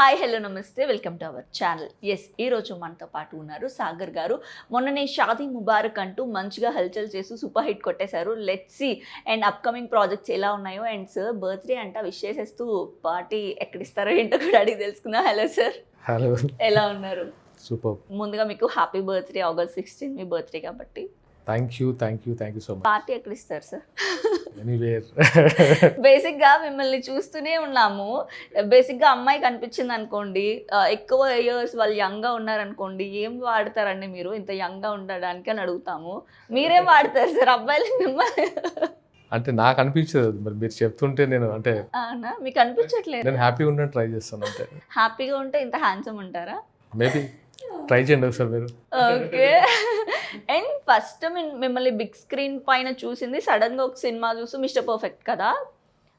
Hi hello నమస్తే welcome to our channel. ఈరోజు మనతో పాటు ఉన్నారు సాగర్ గారు. మొన్ననే షాదీ ముబారక్ అంటూ మంచిగా హల్చల్ చేస్తూ సూపర్ హిట్ కొట్టేశారు. Let's see and upcoming projects ఎలా ఉన్నాయో అండ్ సార్ బర్త్డే అంట విష్ చేసేస్తూ పార్టీ ఎక్కడిస్తారో ఏంటో కూడా అడిగి తెలుసుకుందాం. హలో సార్, హలో, ఎలా ఉన్నారు? సూపర్. ముందుగా మీకు హ్యాపీ బర్త్డే. August 16 మీ బర్త్డే కాబట్టి thank you so much. Party ఎక్కడ ఇస్తారు సార్? ఎనీవేర్. బేసిక్గా మిమ్మల్ని చూస్తూనే ఉన్నాము. బేసిక్గా అమ్మాయి కనిపించింది అనుకోండి, ఎక్కువ ఇయర్స్ వాళ్ళు యంగ్గా ఉన్నారనుకోండి, ఏం వాడతారండి మీరు ఇంత యంగ్గా ఉండడానికి అని అడుగుతాము. మీరేం వాడతారు సార్ అబ్బాయిలు మిమ్మల్ని? అంటే నాకు అనిపించదు, మరి మీరు చెప్తుంటే నేను అంటే అవునా, మీకు అనిపించట్లేదు? నేను హ్యాపీగా ఉండడానికి ట్రై చేస్తాను. అంటే హ్యాపీగా ఉంటే ఇంత హ్యాండ్సమ్ ఉంటారా? మేబీ ట్రై చేయండి ఒకసారి మీరు. ఓకే. అండ్ ఫస్ట్ మిమ్మల్ని బిగ్ స్క్రీన్ పైన చూసింది సడన్గా ఒక సినిమా చూసి మిస్టర్ పర్ఫెక్ట్ కదా.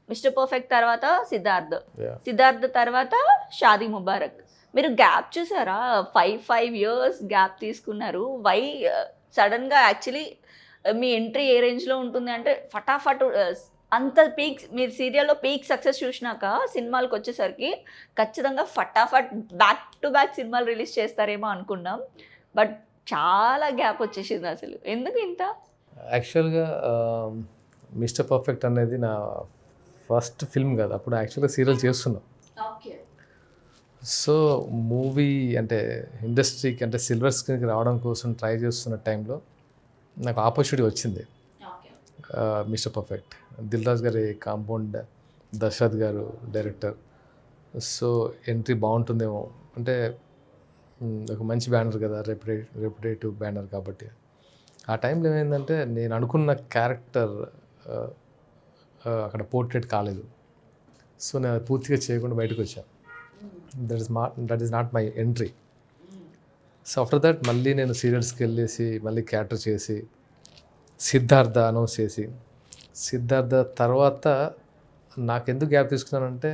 మిస్టర్ పర్ఫెక్ట్ తర్వాత సిద్ధార్థ్ తర్వాత షాదీ ముబారక్. మీరు గ్యాప్ చూసారా? 5 years గ్యాప్ తీసుకున్నారు. వై సడన్గా? యాక్చువల్లీ మీ ఎంట్రీ ఏ రేంజ్లో ఉంటుంది అంటే ఫటాఫట్ అంత పీక్, మీరు సీరియల్లో పీక్ సక్సెస్ చూసినాక సినిమాలకు వచ్చేసరికి ఖచ్చితంగా ఫటాఫట్ బ్యాక్ టు బ్యాక్ సినిమాలు రిలీజ్ చేస్తారేమో అనుకున్నాం. బట్ చాలా గ్యాప్ వచ్చేసింది. అసలు ఎందుకు ఇంత? యాక్చువల్గా మిస్టర్ పర్ఫెక్ట్ అనేది నా ఫస్ట్ ఫిల్మ్ కదా, అప్పుడు యాక్చువల్గా సీరియల్ చేస్తున్నాం. సో మూవీ అంటే ఇండస్ట్రీకి అంటే సిల్వర్ స్క్రీన్కి రావడం కోసం ట్రై చేస్తున్న టైంలో నాకు ఆపర్చునిటీ వచ్చింది. మిస్టర్ పర్ఫెక్ట్, దిల్ రాజు గారి కాంపౌండ్, దశరథ్ గారు డైరెక్టర్. సో ఎంట్రీ బాగుంటుందేమో అంటే ఒక మంచి బ్యానర్ కదా, రెప్యుటేటివ్ బ్యానర్ కాబట్టి. ఆ టైంలో ఏమైందంటే నేను అనుకున్న క్యారెక్టర్ అక్కడ పోర్ట్రేట్ కాలేదు. సో నేను అది పూర్తిగా చేయకుండా బయటకు వచ్చాను. That is not my entry. So after that మళ్ళీ నేను సీరియల్స్కి వెళ్ళేసి మళ్ళీ క్యారెక్టర్ చేసి సిద్ధార్థ అనౌన్స్ చేసి, సిద్ధార్థ తర్వాత నాకెందుకు గ్యాప్ తీసుకున్నానంటే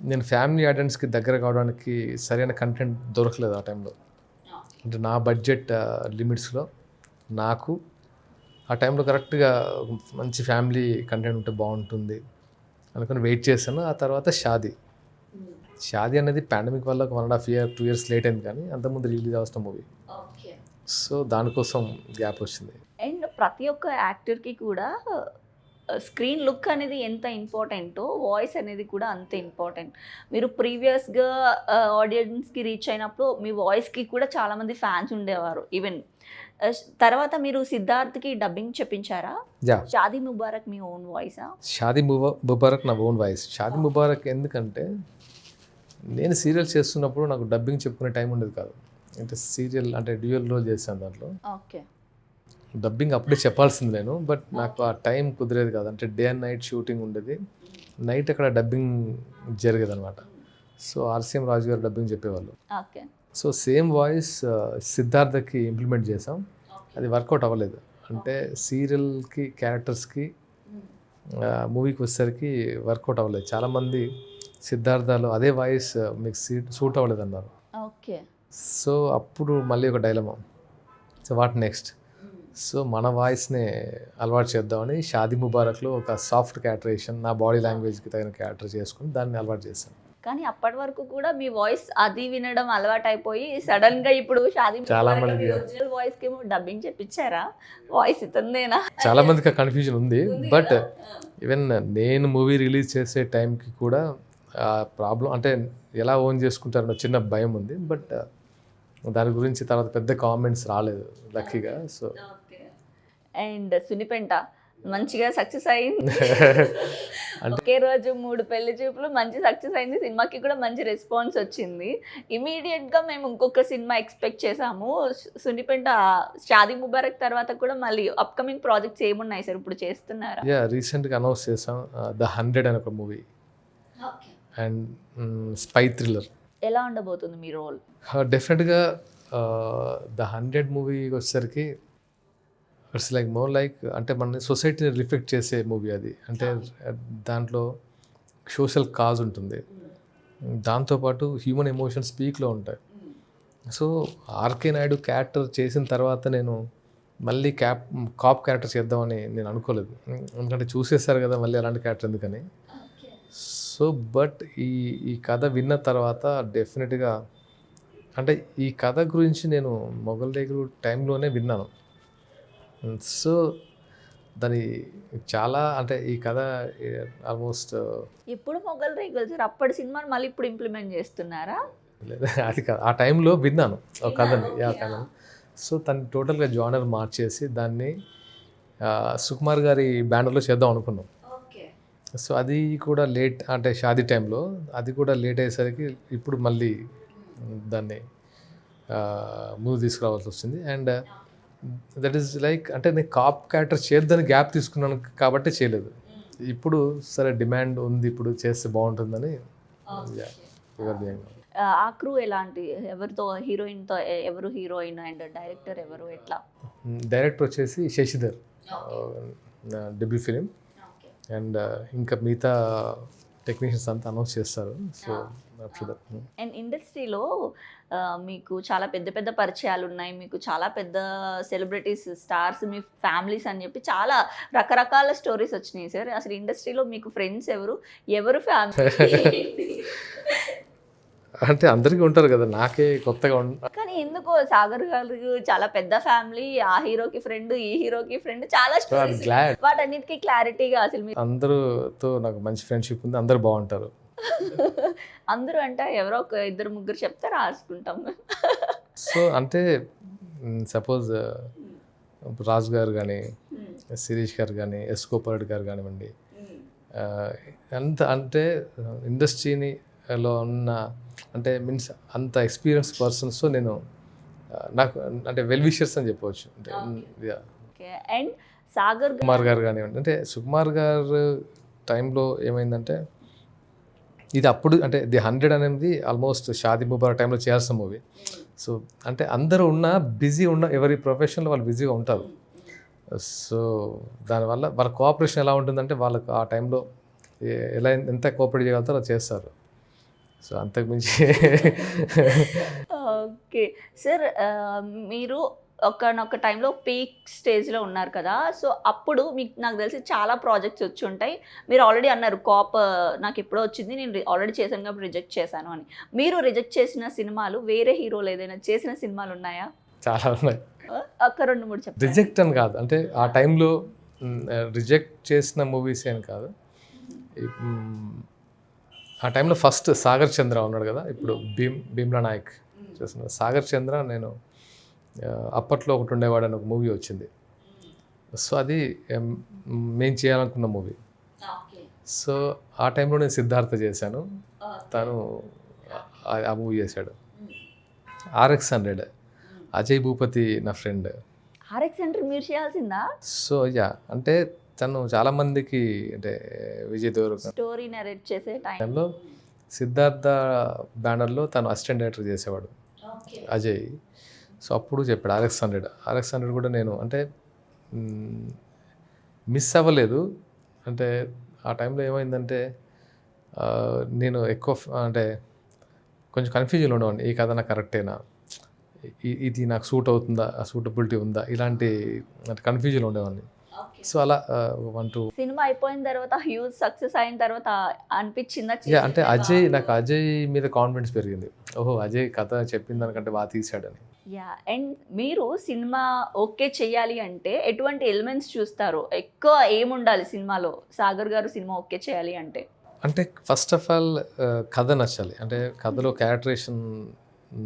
నేను ఫ్యామిలీ ఆడియన్స్కి దగ్గర కావడానికి సరైన కంటెంట్ దొరకలేదు ఆ టైంలో. అంటే నా బడ్జెట్ లిమిట్స్లో నాకు ఆ టైంలో కరెక్ట్గా మంచి ఫ్యామిలీ కంటెంట్ ఉంటే బాగుంటుంది అనుకుని వెయిట్ చేశాను. ఆ తర్వాత షాదీ అనేది పాండమిక్ వల్ల 1.5 years 2 years లేట్ అయింది, కానీ అంతకుముందు రిలీజ్ అవసరం మూవీ. సో దానికోసం గ్యాప్ వచ్చింది. అండ్ ప్రతి ఒక్క యాక్టర్కి కూడా స్క్రీన్ లుక్ అనేది ఎంత ఇంపార్టెంటో వాయిస్ అనేది కూడా అంత ఇంపార్టెంట్. మీరు ప్రీవియస్గా ఆడియన్స్కి రీచ్ అయినప్పుడు మీ వాయిస్కి కూడా చాలామంది ఫ్యాన్స్ ఉండేవారు. ఈవెన్ తర్వాత మీరు సిద్ధార్థ్కి డబ్బింగ్ చెప్పించారా? షాదీ ముబారక్ మీ ఓన్ వాయిసా? షాదీ ముబారక్ నా ఓన్ వాయిస్. షాదీ ముబారక్ ఎందుకంటే నేను సీరియల్ చేస్తున్నప్పుడు నాకు డబ్బింగ్ చెప్పుకునే టైం ఉండేది కాదు. అంటే సీరియల్ అంటే డ్యూయల్ రోల్ చేశాను దాంట్లో. ఓకే. డబ్బింగ్ అప్పుడే చెప్పాల్సింది నేను, బట్ నాకు ఆ టైం కుదిరేది కాదు. అంటే డే అండ్ నైట్ షూటింగ్ ఉండేది, నైట్ అక్కడ డబ్బింగ్ జరిగేది అనమాట. So RCM Raju garu dubbing చెప్పేవాళ్ళు. ఓకే. సో సేమ్ వాయిస్ సిద్ధార్థకి ఇంప్లిమెంట్ చేసాం. అది వర్కౌట్ అవ్వలేదు. అంటే సీరియల్కి క్యారెక్టర్స్కి మూవీకి వచ్చేసరికి వర్కౌట్ అవ్వలేదు. చాలామంది సిద్ధార్థలో అదే వాయిస్ మీకు సూట్ అవ్వలేదు అన్నారు. ఓకే. సో అప్పుడు మళ్ళీ ఒక dilemma, so what next? So మన వాయిస్ని అలవాటు చేద్దామని షాదీ ముబారక్లో ఒక సాఫ్ట్ క్యారెక్టరేషన్, నా బాడీ లాంగ్వేజ్కి తగిన క్యారెక్టర్ చేసుకుని దాన్ని అలవాటు చేశాను. కానీ అప్పటి వరకు కూడా మీ వాయిస్ అది వినడం అలవాటు అయిపోయి సడన్గా ఇప్పుడు షాదీ చాలా మందికి ఒరిజినల్ వాయిస్కి ఏమో డబ్బింగ్ చెప్పించారా? వాయిస్ ఇతందేనా? చాలా మందికి ఆ కన్ఫ్యూజన్ ఉంది. బట్ ఈవెన్ నేను మూవీ రిలీజ్ చేసే టైంకి కూడా ఆ ప్రాబ్లం అంటే ఎలా ఓన్ చేసుకుంటారన్న చిన్న భయం ఉంది. బట్ దాని గురించి తర్వాత పెద్ద కామెంట్స్ రాలేదు లక్కీగా. సో అండ్ సునిపెంట మంచిగా సక్సెస్ అయింది. ఒకే రోజు 3 పెళ్లి చూపులు మంచి సక్సెస్ అయింది. సినిమాకి కూడా మంచి రెస్పాన్స్ వచ్చింది. ఇమీడియట్గా మేము ఇంకొక సినిమా ఎక్స్పెక్ట్ చేసాము. సునిపెంట షాదీ ముబారక్ తర్వాత కూడా మళ్ళీ అప్కమింగ్ ప్రాజెక్ట్స్ ఏమున్నాయి సార్ ఇప్పుడు చేస్తున్నారా? రీసెంట్గా అనౌన్స్ చేసాం ద 100 అని ఒక మూవీ అండ్ స్పై థ్రిల్లర్. ఎలా ఉండబోతుంది మీ రోల్? డెఫినెట్గా ద 100 మూవీకి వచ్చేసరికి ఇట్స్ లైక్ మోర్ లైక్ అంటే మన సొసైటీని రిఫ్లెక్ట్ చేసే మూవీ అది. అంటే దాంట్లో సోషల్ కాజ్ ఉంటుంది, దాంతోపాటు హ్యూమన్ ఎమోషన్స్ పీక్లో ఉంటాయి. సో ఆర్కే నాయుడు క్యారెక్టర్ చేసిన తర్వాత నేను మళ్ళీ కాప్ క్యారెక్టర్ చేద్దామని నేను అనుకోలేదు. ఎందుకంటే చూసేసారు కదా మళ్ళీ అలాంటి క్యారెక్టర్ ఎందుకని. సో బట్ ఈ కథ విన్న తర్వాత డెఫినెట్గా అంటే ఈ కథ గురించి నేను మొగల్ రేకులు టైంలోనే విన్నాను. సో దాని చాలా అంటే ఈ కథ ఆల్మోస్ట్ ఇప్పుడు మొగల్ రేకులు సార్ అప్పటి సినిమాని మళ్ళీ ఇప్పుడు ఇంప్లిమెంట్ చేస్తున్నారా? అది కాదు, ఆ టైంలో విన్నాను ఒక కథని కథని. సో తను టోటల్గా జానర్ మార్చేసి దాన్ని సుకుమార్ గారి బ్యానర్లో చేద్దాం అనుకున్నాం. సో అది కూడా లేట్ అంటే షాదీ టైంలో అది కూడా లేట్ అయ్యేసరికి ఇప్పుడు మళ్ళీ దాన్ని ముందు తీసుకురావాల్సి వచ్చింది. అండ్ దట్ ఈస్ లైక్ అంటే నేను కాప్ క్యారెక్టర్ చేద్దని గ్యాప్ తీసుకున్నాను కాబట్టి చేయలేదు. ఇప్పుడు సరే డిమాండ్ ఉంది, ఇప్పుడు చేస్తే బాగుంటుందని ఆ క్రూ ఎలాంటి, ఎవరితో హీరోయిన్తో, ఎవరు హీరోయిన్ అండ్ డైరెక్టర్ ఎవరు ఎట్లా? డైరెక్టర్ వచ్చేసి శశిధర్, డెబ్యూ ఫిలిం. అండ్ ఇంకా మిగతా టెక్నీషియన్స్ అంతా అనౌన్స్ చేస్తారు. సో అండ్ ఇండస్ట్రీలో మీకు చాలా పెద్ద పెద్ద పరిచయాలు ఉన్నాయి, మీకు చాలా పెద్ద సెలబ్రిటీస్, స్టార్స్, మీ ఫ్యామిలీస్ అని చెప్పి చాలా రకరకాల స్టోరీస్ వచ్చినాయి సార్. అసలు ఇండస్ట్రీలో మీకు ఫ్రెండ్స్ ఎవరు ఫ్యామిలీ? అంటే అందరికీ ఉంటారు కదా, నాకే కొత్తగా కానీ ఎందుకో సాగర్ గారు చాలా పెద్ద ఫ్యామిలీ, ఆ హీరోకి ఫ్రెండ్, ఈ హీరోకి ఫ్రెండ్, చాలా స్టోరీస్, వాటన్నిటికీ క్లారిటీగా అసలు మీరు అందరితో నాకు మంచి ఫ్రెండ్షిప్ ఉంది, అందరు బాగుంటారు. అందరూ అంటే ఎవరో ఒక ఇద్దరు ముగ్గురు చెప్తే రాసుకుంటాం. సో అంటే సపోజ్ రాజు గారు కానీ, శిరీష్ గారు కానీ, ఎస్ కోపరెడ్డి గారు కానివ్వండి, అంత అంటే ఇండస్ట్రీలో ఉన్న అంటే మీన్స్ అంత ఎక్స్పీరియన్స్ పర్సన్స్ నేను నాకు అంటే వెల్ విషర్స్ అని చెప్పవచ్చు. అంటే అండ్ సాగర్ సుకుమార్ గారు కానివ్వండి, అంటే సుకుమార్ గారు టైంలో ఏమైందంటే ఇది అప్పుడు అంటే ది 100 అనేది ఆల్మోస్ట్ షాదీ ముబారక్ టైంలో చేయాల్సిన మూవీ. సో అంటే అందరూ ఉన్న బిజీ ఉన్న ఎవరి ప్రొఫెషన్లో వాళ్ళు బిజీగా ఉంటారు. సో దానివల్ల వాళ్ళ కోఆపరేషన్ ఎలా ఉంటుందంటే వాళ్ళకు ఆ టైంలో ఎలా ఎంత కోఆపరేట్ చేయగలుగుతారో అలా చేస్తారు. సో అంతకుమించి ఓకే సార్, మీరు ఒకనొక టైంలో పీక్ స్టేజ్లో ఉన్నారు కదా, సో అప్పుడు మీకు నాకు తెలిసి చాలా ప్రాజెక్ట్స్ వచ్చి ఉంటాయి. మీరు ఆల్రెడీ అన్నారు కాప్ నాకు ఎప్పుడో వచ్చింది, నేను ఆల్రెడీ చేశాను కాబట్టి రిజెక్ట్ చేశాను అని. మీరు రిజెక్ట్ చేసిన సినిమాలు వేరే హీరోలు ఏదైనా చేసిన సినిమాలు ఉన్నాయా? చాలా ఉన్నాయి. ఒక 2-3 చెప్పండి. రిజెక్ట్ అని కాదు, అంటే ఆ టైంలో రిజెక్ట్ చేసిన మూవీస్ ఏం కాదు. ఆ టైంలో ఫస్ట్ సాగర్ చంద్ర ఉన్నాడు కదా, ఇప్పుడు భీమ్లా నాయక్ చేస్తున్నారు. సాగర్ చంద్ర నేను అప్పట్లో ఒకటి ఉండేవాడు అని ఒక మూవీ వచ్చింది. సో అది మేము చేయాలనుకున్న మూవీ. సో ఆ టైంలో నేను సిద్ధార్థ చేశాను, తను ఆ మూవీ చేశాడు. RX-100 అజయ్ భూపతి నా ఫ్రెండ్. RX-100 మీరు చేయాల్సిందా? సో అంటే తను చాలామందికి అంటే విజయ్ దేవరకొండ స్టోరీ నరేట్ చేసే టైంలో సిద్ధార్థ బ్యానర్లో తను అసిస్టెంట్ డైరెక్టర్ చేసేవాడు అజయ్. సో అప్పుడు చెప్పాడు RX-100 కూడా నేను అంటే మిస్ అవ్వలేదు. అంటే ఆ టైంలో ఏమైందంటే నేను ఎక్కువ అంటే కొంచెం కన్ఫ్యూజన్ ఉండేవాడిని, ఈ కథ నాకు కరెక్టేనా, ఇది నాకు సూట్ అవుతుందా, సూటబిలిటీ ఉందా, ఇలాంటి కన్ఫ్యూజన్ ఉండేవాడిని. సో అలా 1-2 సినిమా అయిపోయిన తర్వాత హ్యూజ్ సక్సెస్ అయిన తర్వాత అనిపించిందా? అంటే నాకు అజయ్ మీద కాన్ఫిడెన్స్ పెరిగింది. ఓహో అజయ్ కథ చెప్పిన దానికంటే బాగా తీసాడని. అండ్ మీరు సినిమా ఓకే చేయాలి అంటే ఎటువంటి ఎలిమెంట్స్ చూస్తారు? ఎక్కువ ఏముండాలి సినిమాలో? సాగర్ గారు సినిమా ఓకే చేయాలి అంటే ఫస్ట్ ఆఫ్ ఆల్ కథ నచ్చాలి. అంటే కథలో క్యారెక్టరేషన్,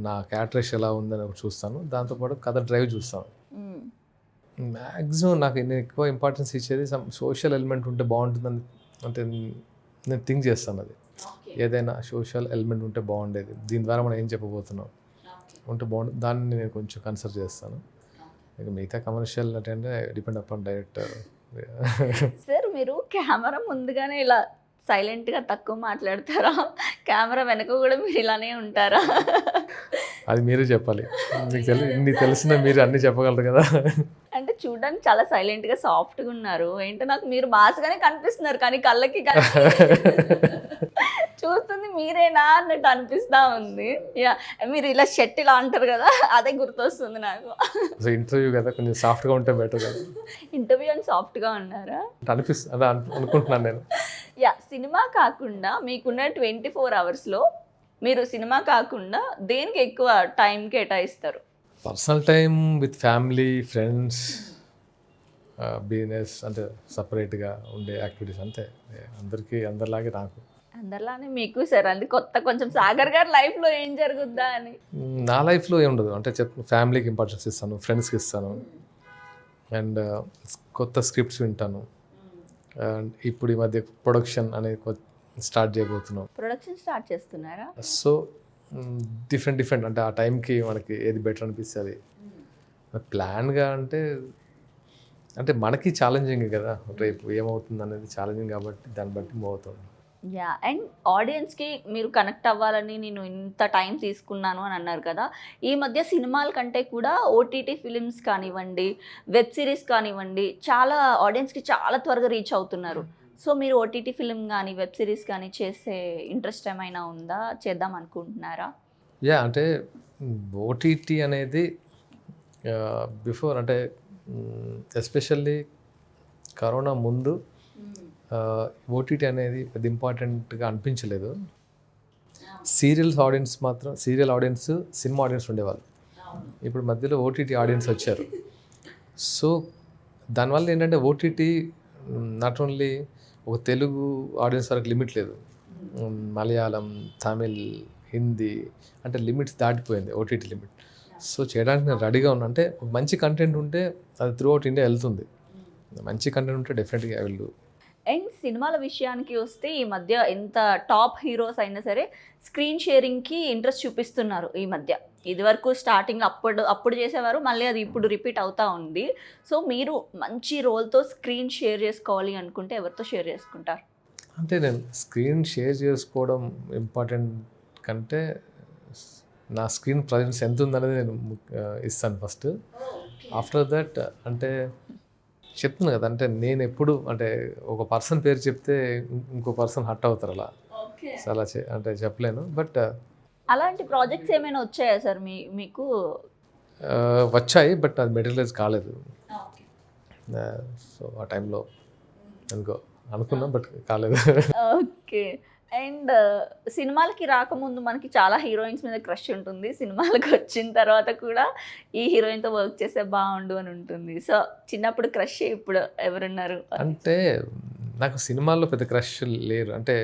నా క్యారెక్టరేషన్ ఎలా ఉందని చూస్తాను. దాంతోపాటు కథ డ్రైవ్ చూస్తాను. మ్యాక్సిమం నాకు నేను ఎక్కువ ఇంపార్టెన్స్ ఇచ్చేది సోషల్ ఎలిమెంట్ ఉంటే బాగుంటుందని అంటే నేను థింక్ చేస్తాను. అది ఏదైనా సోషల్ ఎలిమెంట్ ఉంటే బాగుండేది, దీని ద్వారా మనం ఏం చెప్పబోతున్నాం ఉంటే బాగుంటుంది, దాన్ని నేను కొంచెం కన్సిడర్ చేస్తాను. ఇక మిగతా కమర్షియల్ అంటే డిపెండ్ అపాన్ డైరెక్టర్. సార్ మీరు కెమెరా ముందుగానే ఇలా సైలెంట్గా తక్కువ మాట్లాడతారా? కెమెరా వెనక కూడా మీరు ఇలానే ఉంటారా? అది మీరే చెప్పాలి, మీకు తెలిసిన మీరు అన్నీ చెప్పగలరు కదా. అంటే చూడడానికి చాలా సైలెంట్గా సాఫ్ట్గా ఉన్నారు, ఏంటో నాకు మీరు మాస్గానే కనిపిస్తున్నారు, కానీ కళ్ళకి చూస్తుంది మీరేనా అన్నట్టు అనిపిస్తూ ఉంది. మీరు ఇలా షర్ట్ ఇలా అంటారు కదా, అదే గుర్తొస్తుంది నాకు. ఇంటర్వ్యూ కదా, కొంచెం సాఫ్ట్గా ఉంటే బెటర్ కదా. ఇంటర్వ్యూ అని సాఫ్ట్గా ఉన్నారా అనిపిస్తుంది, అదే అనుకుంటున్నాను నేను. సినిమా కాకుండా మీకున్న 24 అవర్స్లో మీరు సినిమా కాకుండా దేనికి ఎక్కువ టైం కేటాయిస్తారు? Personal time with family, friends, business అంటే సపరేట్గా ఉండే యాక్టివిటీస్ అంతే. అందరిలాగే నాకు. అందరిలానే మీకు సార్ అది కొత్త కొంచెం సాగర్ గారి లైఫ్లో ఏం జరుగుద్దా అని. నా లైఫ్లో ఏం ఉండదు అంటే ఫ్యామిలీకి ఇంపార్టెన్స్ ఇస్తాను, ఫ్రెండ్స్కి ఇస్తాను, అండ్ కొత్త స్క్రిప్ట్స్ వింటాను. అండ్ ఇప్పుడు ఈ మధ్య ప్రొడక్షన్ అనేది స్టార్ట్ చేయబోతున్నాం. ప్రొడక్షన్ స్టార్ట్ చేస్తున్నారా? సో డిఫరెంట్ అంటే ఆ టైంకి మనకి ఏది బెటర్ అనిపిస్తుంది ప్లాన్గా అంటే మనకి ఛాలెంజింగ్ కదా, రేపు ఏమవుతుంది అనేది ఛాలెంజింగ్ కాబట్టి దాన్ని బట్టి మూవ్ అవుతుంది. యా, అండ్ ఆడియన్స్కి మీరు కనెక్ట్ అవ్వాలని నేను ఇంత టైం తీసుకున్నాను అని అన్నారు కదా. ఈ మధ్య సినిమాల కంటే కూడా ఓటీటీ ఫిలిమ్స్ కానివ్వండి, వెబ్ సిరీస్ కానివ్వండి, చాలా ఆడియన్స్కి చాలా త్వరగా రీచ్ అవుతున్నారు. సో మీరు ఓటీటీ ఫిలిం కానీ వెబ్ సిరీస్ కానీ చేసే ఇంట్రెస్ట్ ఏమైనా ఉందా? చేద్దాం అనుకుంటున్నారా? యా, అంటే ఓటీటీ అనేది బిఫోర్ అంటే ఎస్పెషల్లీ కరోనా ముందు ఓటీటీ అనేది పెద్ద ఇంపార్టెంట్గా అనిపించలేదు. సీరియల్ ఆడియన్స్ సినిమా ఆడియన్స్ ఉండేవాళ్ళు. ఇప్పుడు మధ్యలో ఓటీటీ ఆడియన్స్ వచ్చారు. సో దానివల్ల ఏంటంటే ఓటీటీ నాట్ ఓన్లీ ఒక తెలుగు ఆడియన్స్ వరకు లిమిట్ లేదు, మలయాళం, తమిళ్, హిందీ అంటే లిమిట్స్ దాటిపోయింది ఓటీటీ లిమిట్. సో చేయడానికి నేను రెడీగా ఉన్నా. అంటే మంచి కంటెంట్ ఉంటే అది త్రూ అవుట్ ఇండియా వెళ్తుంది. మంచి కంటెంట్ ఉంటే డెఫినెట్గా ఐ విల్ డూ. అండ్ సినిమాల విషయానికి వస్తే ఈ మధ్య ఎంత టాప్ హీరోస్ అయినా సరే స్క్రీన్ షేరింగ్కి ఇంట్రెస్ట్ చూపిస్తున్నారు ఈ మధ్య. ఇదివరకు స్టార్టింగ్ అప్పుడు చేసేవారు, మళ్ళీ అది ఇప్పుడు రిపీట్ అవుతూ ఉంది. సో మీరు మంచి రోల్తో స్క్రీన్ షేర్ చేసుకోవాలి అనుకుంటే ఎవరితో షేర్ చేసుకుంటారు? అంటే నేను స్క్రీన్ షేర్ చేసుకోవడం ఇంపార్టెంట్ కంటే నా స్క్రీన్ ప్రజెన్స్ ఎంత ఉందనేది నేను ఇస్తాను ఫస్ట్. ఆఫ్టర్ దట్ అంటే చెప్తున్నాను కదా, అంటే నేను ఎప్పుడు అంటే ఒక పర్సన్ పేరు చెప్తే ఇంకో పర్సన్ హర్ట్ అవుతారు, అలా సో అలా అంటే చెప్పలేను. బట్ అలాంటి ప్రాజెక్ట్స్ ఏమైనా వచ్చాయా సార్ మీకు? వచ్చాయి, బట్ అది మెటీరియలైజ్ కాలేదు. సో ఆ టైంలో అనుకున్నా బట్ కాలేదు. ఓకే. అండ్ సినిమాలకి రాకముందు మనకి చాలా హీరోయిన్స్ మీద క్రష్ ఉంటుంది, సినిమాలకు వచ్చిన తర్వాత కూడా ఈ హీరోయిన్తో వర్క్ చేస్తే బాగుండు అని ఉంటుంది. సో చిన్నప్పుడు క్రష్, ఇప్పుడు ఎవరున్నారు? అంటే నాకు సినిమాల్లో పెద్ద క్రష్ లేరు. అంటే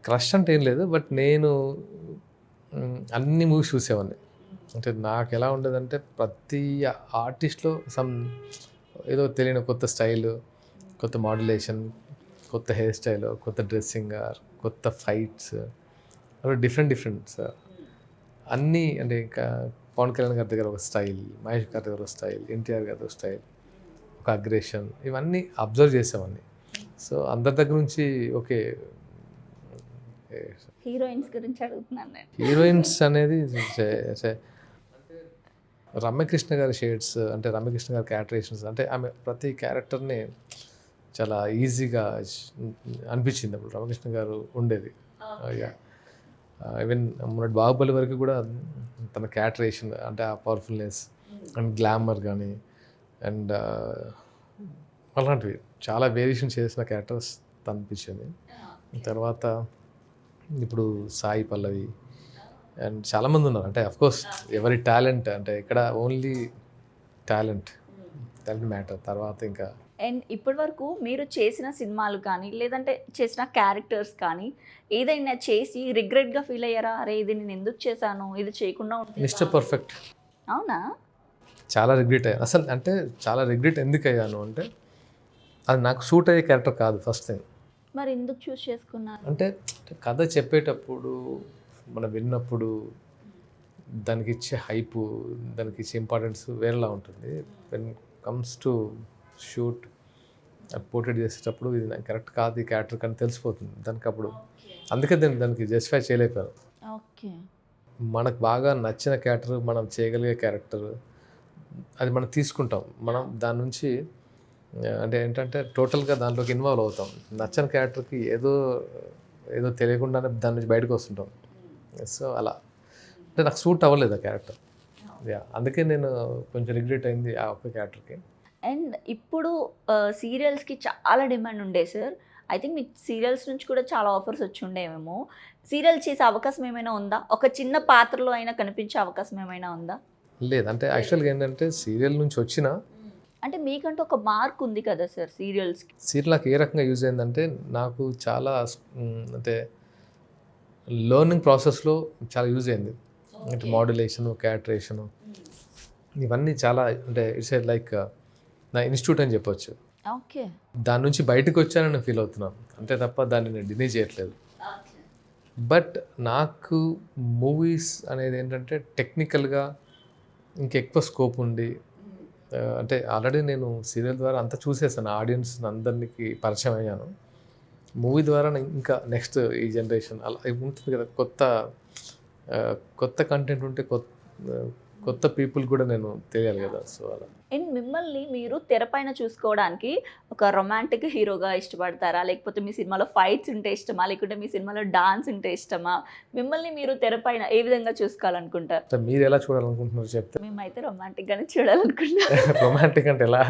క్రష్ అంటే ఏం లేదు, బట్ నేను అన్ని మూవీస్ చూసేవాడిని. అంటే నాకు ఎలా ఉండేదంటే ప్రతి ఆర్టిస్ట్లో ఏదో తెలియని కొత్త స్టైల్, కొత్త మాడ్యులేషన్, కొత్త హెయిర్ స్టైల్, కొత్త డ్రెస్సింగ్, కొత్త ఫైట్స్, అవి డిఫరెంట్ అన్నీ. అంటే ఇంకా పవన్ కళ్యాణ్ గారి దగ్గర ఒక స్టైల్, మహేష్ గారి దగ్గర ఒక స్టైల్, ఎన్టీఆర్ గారి ఒక స్టైల్, ఒక అగ్రెషన్, ఇవన్నీ అబ్జర్వ్ చేసేవాడిని. సో అందరి దగ్గర నుంచి ఓకే. హీరోయిన్స్ గురించి అడుగుతున్నాను నేను. హీరోయిన్స్ అనేది రమ్యకృష్ణ గారి షేడ్స్, అంటే రమ్యకృష్ణ గారి క్యారెక్టరేషన్స్, అంటే ఆమె ప్రతి క్యారెక్టర్ని చాలా ఈజీగా అనిపించింది అప్పుడు రమకృష్ణ గారు ఉండేది. ఈవెన్ మొన్నటి బాహుబలి వరకు కూడా తన క్యారెక్టరేషన్ అంటే ఆ పవర్ఫుల్నెస్ అండ్ గ్లామర్ కానీ అండ్ అలాంటివి చాలా వేరియేషన్ చేసిన క్యారెక్టర్స్ అనిపించింది. తర్వాత ఇప్పుడు సాయి పల్లవి అండ్ చాలామంది ఉన్నారు. అంటే అఫ్కోర్స్ ఎవరి టాలెంట్, అంటే ఇక్కడ ఓన్లీ టాలెంట్ మ్యాటర్. తర్వాత ఇంకా అండ్ ఇప్పటి వరకు మీరు చేసిన సినిమాలు కానీ లేదంటే చేసిన క్యారెక్టర్స్ కానీ ఏదైనా చేసి రిగ్రెట్గా ఫీల్ అయ్యారా? అరే ఇది నేను ఎందుకు చేశాను, ఇది చేయకుండా ఉంటే. Mister perfect. అవునా? చాలా రిగ్రెట్ అయ్యాను అసలు. అంటే చాలా రిగ్రెట్ ఎందుకు అయ్యాను అంటే అది నాకు సూట్ అయ్యే క్యారెక్టర్ కాదు ఫస్ట్ థింగ్. మరి ఎందుకు చూస్ చేసుకున్నారు? అంటే కథ చెప్పేటప్పుడు మనం విన్నప్పుడు దానికి ఇచ్చే హైపు, దానికి ఇచ్చే ఇంపార్టెన్స్ వేరేలా ఉంటుంది. When comes to shoot portrait చేసేటప్పుడు ఇది నాకు కరెక్ట్ కాదు ఈ క్యారెక్టర్ కానీ తెలిసిపోతుంది దానికి. అప్పుడు అందుకే దానికి జస్టిఫై చేయలేకపోయాను. ఓకే. మనకు బాగా నచ్చిన క్యారెక్టర్, మనం చేయగలిగే క్యారెక్టర్, అది మనం తీసుకుంటాం. మనం దాని నుంచి అంటే ఏంటంటే టోటల్గా దాంట్లోకి ఇన్వాల్వ్ అవుతాం. నచ్చని క్యారెక్టర్కి ఏదో తెలియకుండానే దాని నుంచి బయటకు వస్తుంటాం. సో అలా అంటే నాకు సూట్ అవ్వలేదు ఆ క్యారెక్టర్. అందుకే నేను కొంచెం రిగ్రెట్ అయింది ఆ ఒక్క క్యారెక్టర్కి. అండ్ ఇప్పుడు సీరియల్స్కి చాలా డిమాండ్ ఉండే సార్. ఐ థింక్ మీకు సీరియల్స్ నుంచి కూడా చాలా ఆఫర్స్ వచ్చి ఉండేమేమో. సీరియల్ చేసే అవకాశం ఏమైనా ఉందా? ఒక చిన్న పాత్రలో అయినా కనిపించే అవకాశం ఏమైనా ఉందా? లేదు, అంటే యాక్చువల్గా ఏంటంటే సీరియల్ నుంచి వచ్చిన అంటే మీకంటూ ఒక మార్క్ ఉంది కదా సార్ సీరియల్స్కి. సీరియల్ నాకు ఏ రకంగా యూజ్ అయిందంటే నాకు చాలా అంటే లెర్నింగ్ ప్రాసెస్లో చాలా యూజ్ అయింది. అంటే మాడ్యులేషను, క్యాటరేషను ఇవన్నీ చాలా అంటే ఇట్స్ లైక్ నా ఇన్స్టిట్యూట్ అని చెప్పొచ్చు. ఓకే. దాని నుంచి బయటకు వచ్చానని ఫీల్ అవుతున్నాను, అంతే తప్ప దాన్ని నేను డినై చేయట్లేదు. బట్ నాకు మూవీస్ అనేది ఏంటంటే టెక్నికల్గా ఇంకెక్కువ స్కోప్ ఉండి అంటే ఆల్రెడీ నేను సీరియల్ ద్వారా అంతా చూసేసాను, ఆడియన్స్ అందరికి పరిచయం అయ్యాను. మూవీ ద్వారా ఇంకా నెక్స్ట్ ఈ జనరేషన్ అలా ఉంటుంది కదా, కొత్త కంటెంట్ ఉంటే కొత్త పీపుల్ కూడా నేను తెలియాలి కదా. సో అలా. అండ్ మిమ్మల్ని మీరు తెరపైన చూసుకోవడానికి ఒక రొమాంటిక్ హీరోగా ఇష్టపడతారా, లేకపోతే మీ సినిమాలో ఫైట్స్ ఉంటే ఇష్టమా, లేకుంటే మీ సినిమాలో డాన్స్ ఉంటే ఇష్టమా? మిమ్మల్ని మీరు తెరపైన ఏ విధంగా చూసుకోవాలనుకుంటారు? మీరు ఎలా చూడాలనుకుంటున్నారు చెప్తే? మేమైతే రొమాంటిక్గానే చూడాలనుకుంటున్నాం. రొమాంటిక్ అంటే ఎలా?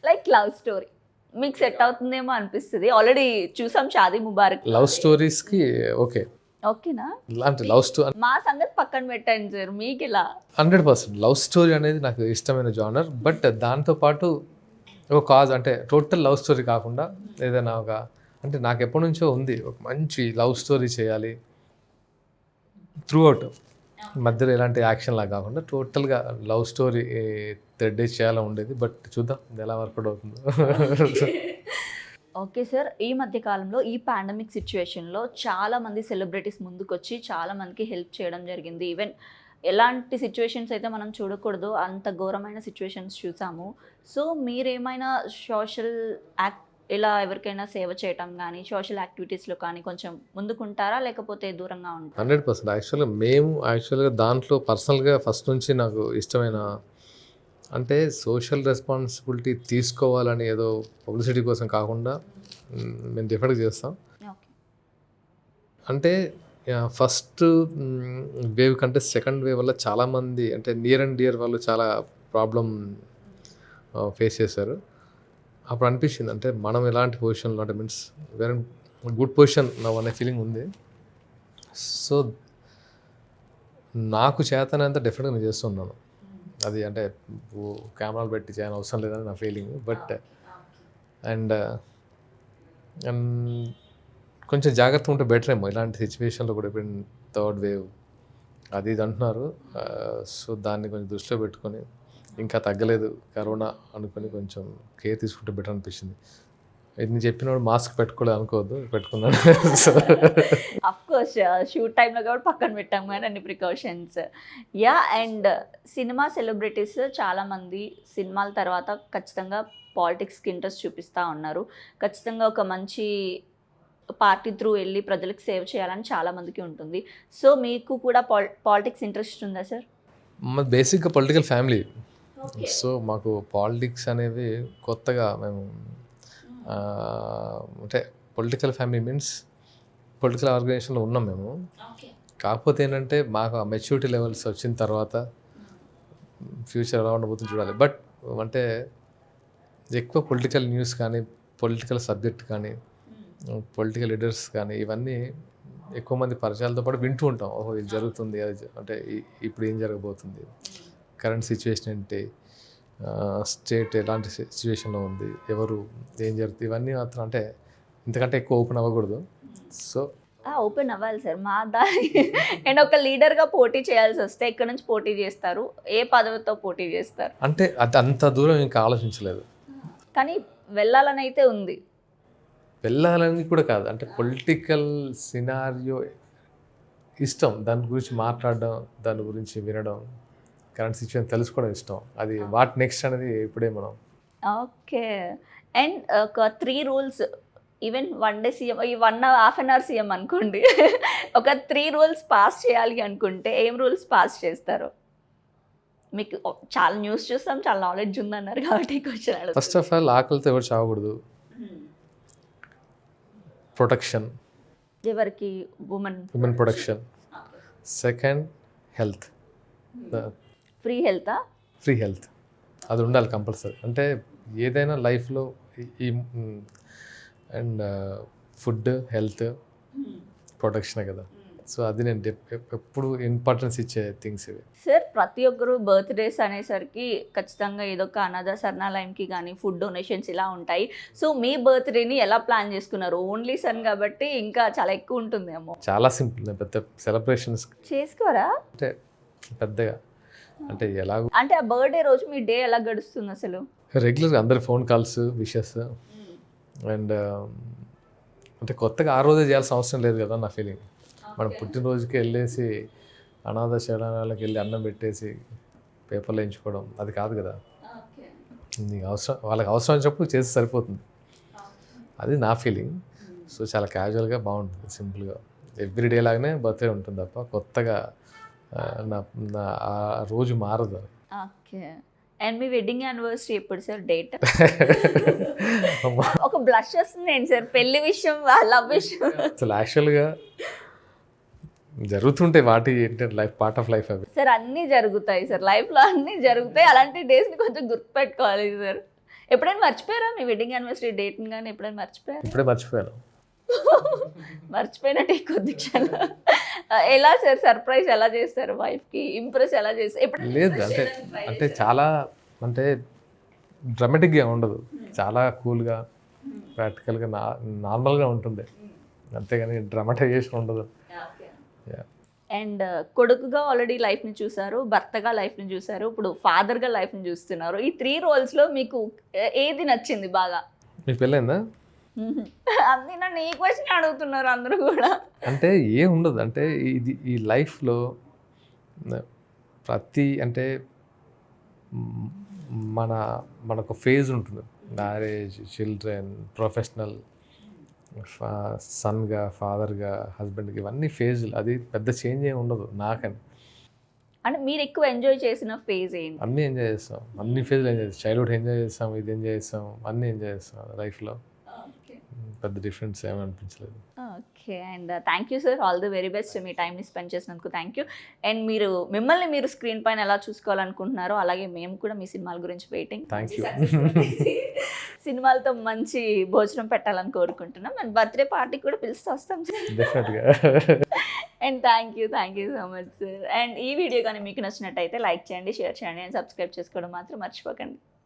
లైక్ లవ్ స్టోరీ మీకు సెట్ అవుతుందేమో అనిపిస్తుంది. ఆల్రెడీ చూసాం షాదీ ముబారక్. లవ్ స్టోరీస్కి ఓకే, ఓకేనా? అంటే లవ్ స్టోరీ మా సంగతి పక్కన పెట్టండి సార్, మీకు ఇలా 100% లవ్ స్టోరీ అనేది నాకు ఇష్టమైన జానర్. బట్ దాంతోపాటు ఒక కాజ్ అంటే టోటల్ లవ్ స్టోరీ కాకుండా ఏదైనా ఒక అంటే నాకు ఎప్పటి నుంచో ఉంది ఒక మంచి లవ్ స్టోరీ చేయాలి త్రూ అవుట్, మధ్యలో ఎలాంటి యాక్షన్ లాగా కాకుండా టోటల్గా లవ్ స్టోరీ థ్రెడ్ చేయాలని ఉండేది. బట్ చూద్దాం ఎలా వర్కౌట్ అవుతుందో. ఓకే సార్, ఈ మధ్య కాలంలో ఈ పాండమిక్ సిచ్యువేషన్లో చాలామంది సెలబ్రిటీస్ ముందుకొచ్చి చాలామందికి హెల్ప్ చేయడం జరిగింది. ఈవెన్ ఎలాంటి సిచ్యువేషన్స్ అయితే మనం చూడకూడదు అంత ఘోరమైన సిచ్యువేషన్స్ చూసాము. సో మీరేమైనా సోషల్ ఇలా ఎవరికైనా సేవ చేయటం కానీ సోషల్ యాక్టివిటీస్లో కానీ కొంచెం ముందుకుంటారా, లేకపోతే దూరంగా ఉంటారా? 100% యాక్చువల్గా దాంట్లో పర్సనల్గా ఫస్ట్ నుంచి నాకు ఇష్టమైన అంటే సోషల్ రెస్పాన్సిబిలిటీ తీసుకోవాలని ఏదో పబ్లిసిటీ కోసం కాకుండా మేము డిఫరెంట్గా చేస్తాం. అంటే ఫస్ట్ వేవ్ కంటే సెకండ్ వేవ్ వల్ల చాలామంది అంటే నియర్ అండ్ డియర్ వాళ్ళు చాలా ప్రాబ్లం ఫేస్ చేశారు. అప్పుడు అనిపించింది అంటే మనం ఎలాంటి పొజిషన్లో అంటే మీన్స్ వెరీ గుడ్ పొజిషన్ అనే ఫీలింగ్ ఉంది. సో నాకు చేతనంత డెఫినెట్గా నేను చేస్తున్నాను. అది అంటే కెమెరాలు పెట్టి చేయని అవసరం లేదని నా ఫీలింగ్. బట్ అండ్ కొంచెం జాగ్రత్తగా ఉంటే బెటర్ ఏమో ఇలాంటి సిచ్యువేషన్లో కూడా. ఇప్పుడు థర్డ్ వేవ్ అది ఇది అంటున్నారు. సో దాన్ని కొంచెం దృష్టిలో పెట్టుకొని ఇంకా తగ్గలేదు కరోనా అనుకొని కొంచెం కేర్ తీసుకుంటే బెటర్ అనిపించింది. ఇది నేను చెప్పినప్పుడు మాస్క్ పెట్టుకోలేదు అనుకోవద్దు, పెట్టుకున్నాను. అఫ్కోర్స్ షూట్ టైంలో కాబట్టి పక్కన పెట్టాం కానీ అన్ని precautions. Yeah, and cinema celebrities చాలామంది సినిమాల తర్వాత ఖచ్చితంగా పాలిటిక్స్కి ఇంట్రెస్ట్ చూపిస్తూ ఉన్నారు. ఖచ్చితంగా ఒక మంచి పార్టీ త్రూ వెళ్ళి ప్రజలకు సేవ్ చేయాలని చాలామందికి ఉంటుంది. సో మీకు కూడా పాలిటిక్స్ ఇంట్రెస్ట్ ఉందా సార్? మాది బేసిక్గా పొలిటికల్ ఫ్యామిలీ. సో మాకు పాలిటిక్స్ అనేవి కొత్తగా మేము అంటే పొలిటికల్ ఫ్యామిలీ మీన్స్ పొలిటికల్ ఆర్గనైజేషన్లో ఉన్నాం మేము. కాకపోతే ఏంటంటే మాకు ఆ మెచ్యూరిటీ లెవెల్స్ వచ్చిన తర్వాత ఫ్యూచర్ ఎలా ఉండబోతుంది చూడాలి. బట్ అంటే ఎక్కువ పొలిటికల్ న్యూస్ కానీ పొలిటికల్ సబ్జెక్ట్ కానీ పొలిటికల్ లీడర్స్ కానీ ఇవన్నీ ఎక్కువ మంది పరిచయాలతో పాటు వింటూ ఉంటాం. ఓహో ఇది జరుగుతుంది, అది అంటే ఇప్పుడు ఏం జరగబోతుంది, కరెంట్ సిచ్యువేషన్ ఏంటి, స్టేట్ ఎలాంటి సిచ్యువేషన్లో ఉంది, ఎవరు ఏం జరుగుతుంది, ఇవన్నీ మాత్రం అంటే ఇంతకంటే ఎక్కువ ఓపెన్ అవ్వకూడదు. సో ఓపెన్ అవ్వాలి సార్ మా దాని. అండ్ ఒక లీడర్గా పోటీ చేయాల్సి వస్తే ఎక్కడి నుంచి పోటీ చేస్తారు, ఏ పదవితో పోటీ చేస్తారు? అంటే అది అంత దూరం ఇంకా ఆలోచించలేదు, కానీ వెళ్ళాలని అయితే ఉంది. వెళ్ళాలని కూడా కాదు, అంటే పొలిటికల్ సినారియో ఇష్టం, దాని గురించి మాట్లాడడం, దాని గురించి వినడం, కరెంట్ సిచ్యువేషన్ తెలుసుకోవడం ఇష్టం. అది వాట్ నెక్స్ట్ అనేది ఇప్పుడే మనం. ఓకే. అండ్ ఒక 3 రూల్స్, ఈవెన్ 1 డే సీఎం, ఈ 1.5 hour సీఎం అనుకోండి, ఒక 3 రూల్స్ పాస్ చేయాలి అనుకుంటే ఏం రూల్స్ పాస్ చేస్తారు? మీకు చాలా న్యూస్ చూస్తాం, చాలా నాలెడ్జ్ ఉందన్నారు కాబట్టి క్వశ్చన్. ఫస్ట్ ఆఫ్ ఆల్ ఆకలితో ఎవరు చావకూడదు. ప్రొటెక్షన్, ఎవరికి? Women protection. Second health, free హెల్తా? ఫ్రీ హెల్త్ అది ఉండాలి కంపల్సరీ. అంటే ఏదైనా లైఫ్లో ఈ అండ్ ఫుడ్, హెల్త్, ప్రొటెక్షనే కదా. సో అది నేను ఎప్పుడు ఇంపార్టెన్స్ ఇచ్చే థింగ్స్ ఇవి. సార్ ప్రతి ఒక్కరు బర్త్డేస్ అనేసరికి ఖచ్చితంగా ఏదో ఒక అనాథ శరణాలయంకి కానీ ఫుడ్ డొనేషన్స్ ఇలా ఉంటాయి. సో మీ బర్త్డేని ఎలా ప్లాన్ చేసుకున్నారు? ఓన్లీ సన్ కాబట్టి ఇంకా చాలా ఎక్కువ ఉంటుందేమో. చాలా సింపుల్. నేను పెద్ద సెలబ్రేషన్స్ చేసుకోరా? అంటే పెద్దగా అంటే ఎలాగో అంటే ఆ బర్త్డే రోజు మీ డే ఎలా గడుస్తుంది అసలు? రెగ్యులర్గా అందరి ఫోన్ కాల్స్, విషెస్ అండ్ అంటే కొత్తగా ఆ రోజే చేయాల్సిన అవసరం లేదు కదా నా ఫీలింగ్. మనం పుట్టినరోజుకి వెళ్ళేసి అనాథ శరణాలయాలకు వెళ్ళి అన్నం పెట్టేసి పేపర్లో ఎంచుకోవడం అది కాదు కదా. నీకు అవసరం, వాళ్ళకి అవసరం వచ్చినప్పుడు చేస్తే సరిపోతుంది. అది నా ఫీలింగ్. సో చాలా క్యాజువల్గా బాగుంటుంది, సింపుల్గా ఎవ్రీడే లాగానే బర్త్డే ఉంటుంది తప్ప కొత్తగా నా నా ఆ రోజు మారదు. Okay. And me wedding anniversary ఎప్పుడు సార్ డేట్? ఒక బ్లష్ వస్తుంది ఏంటి సార్ పెళ్లి విషయం, లవ్ విషయం? అసలు యాక్చువల్గా జరుగుతుంటాయి వాటి ఏంటంటే లైఫ్, పార్ట్ ఆఫ్ లైఫ్ అవి. సార్ అన్నీ జరుగుతాయి సార్, లైఫ్లో అన్నీ జరుగుతాయి. అలాంటి డేస్ని కొంచెం గుర్తుపెట్టుకోవాలి సార్. ఎప్పుడైనా మర్చిపోయారా మీ వెడ్డింగ్ యానివర్సరీ డేట్ని కానీ? ఎప్పుడైనా మర్చిపోయారా? ఇప్పుడే మర్చిపోయాను. మర్చిపోయినట్టు కొద్ది క్షణం. ఎలా సార్ సర్ప్రైజ్ ఎలా చేస్తారు వైఫ్కి? ఇంప్రెస్ ఎలా చేస్తారు? ఎప్పుడు లేదు అంటే అంటే చాలా అంటే డ్రామాటిక్గా ఉండదు, చాలా కూల్గా ప్రాక్టికల్గా నార్మల్గా ఉంటుంది, అంతేగాని డ్రామాటైజేషన్ ఉండదు. అండ్ కొడుకుగా ఆల్రెడీ లైఫ్ని చూసారు, భర్తగా లైఫ్ని చూసారు, ఇప్పుడు ఫాదర్గా లైఫ్ని చూస్తున్నారు. ఈ 3 రోల్స్లో మీకు ఏది నచ్చింది బాగా? మీకు పెళ్ళైందా? అన్నీ నన్ను ఈ క్వశ్చన్ అడుగుతున్నారు అందరూ కూడా. అంటే ఏం ఉండదు, అంటే ఇది ఈ లైఫ్లో ప్రతి అంటే మనకు ఫేజ్ ఉంటుంది. మ్యారేజ్, చిల్డ్రన్, ప్రొఫెషనల్, సన్గా, ఫాదర్గా, హస్బెండ్గా, ఇవన్నీ ఫేజ్లు. అది పెద్ద చేంజ్ ఏమి ఉండదు నాకని. అంటే మీరు ఎక్కువ ఎంజాయ్ చేసిన ఫేజ్ ఏంటి? అన్నీ ఎంజాయ్ చేస్తాం, అన్ని ఫేజ్లు ఎంజాయ్ చేస్తాం. చైల్డ్హుడ్ ఎంజాయ్ చేస్తాం, ఇది ఎంజాయ్ చేస్తాం, అన్నీ ఎంజాయ్ చేస్తాం లైఫ్లో. పెద్ద డిఫరెన్స్ ఏమీ అనిపించలేదు. Okay. And thank you sir, all the very best. మీ టైంని స్పెండ్ చేసినందుకు థ్యాంక్ యూ. అండ్ మిమ్మల్ని మీరు స్క్రీన్ పైన ఎలా చూసుకోవాలనుకుంటున్నారో అలాగే మేము కూడా మీ సినిమాల గురించి వెయిటింగ్. Thank you. సినిమాలతో మంచి భోజనం పెట్టాలని కోరుకుంటున్నాం. అండ్ బర్త్డే పార్టీకి కూడా పిలిస్తే వస్తాం సార్. డెఫినెట్గా. And thank you so much sir. And ఈ వీడియో కానీ మీకు నచ్చినట్టయితే లైక్ చేయండి, షేర్ చేయండి అండ్ సబ్స్క్రైబ్ చేసుకోవడం మాత్రం మర్చిపోకండి.